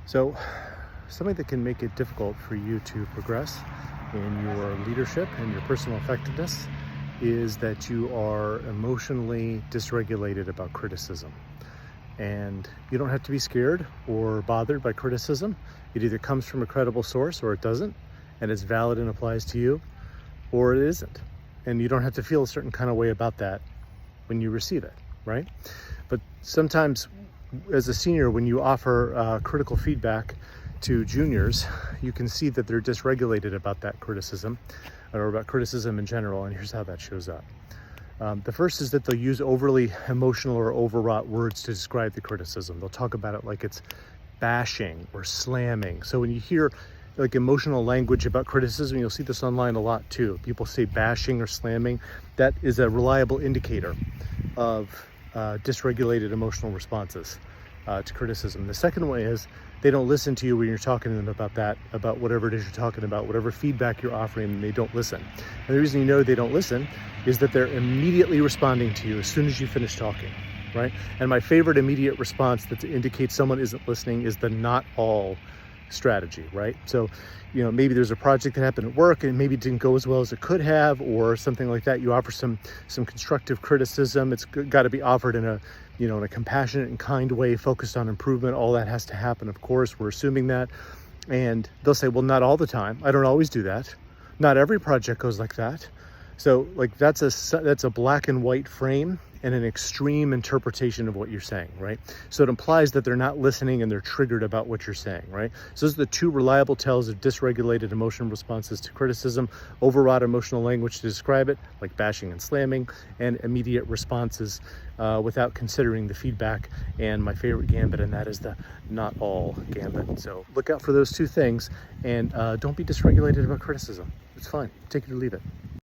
So, something that can make it difficult for you to progress in your leadership and your personal effectiveness is that you are emotionally dysregulated about criticism. And you don't have to be scared or bothered by criticism. It either comes from a credible source or it doesn't, and it's valid and applies to you, or it isn't. And you don't have to feel a certain kind of way about that when you receive it, right? But sometimes, as a senior, when you offer critical feedback to juniors, you can see that they're dysregulated about that criticism, or about criticism in general, and here's how that shows up. The first is that they'll use overly emotional or overwrought words to describe the criticism. They'll talk about it like it's bashing or slamming. So when you hear like emotional language about criticism, you'll see this online a lot too. People say bashing or slamming. That is a reliable indicator of dysregulated emotional responses to criticism. The second way is they don't listen to you when you're talking to them about whatever it is you're talking about, whatever feedback you're offering them, they don't listen. And the reason you know they don't listen is that they're immediately responding to you as soon as you finish talking, right? And my favorite immediate response that indicates someone isn't listening is the not all strategy, right? So, maybe there's a project that happened at work and maybe it didn't go as well as it could have, or something like that. You offer some constructive criticism. It's got to be offered in a compassionate and kind way, focused on improvement. All that has to happen, of course. We're assuming that. And they'll say, well, not all the time. I don't always do that. Not every project goes like that. So that's a black and white frame and an extreme interpretation of what you're saying, right? So it implies that they're not listening and they're triggered about what you're saying, right? So those are the two reliable tells of dysregulated emotional responses to criticism: overwrought emotional language to describe it, like bashing and slamming, and immediate responses without considering the feedback. And my favorite gambit, and that is the not all gambit. So look out for those two things, and don't be dysregulated about criticism. It's fine. Take it or leave it.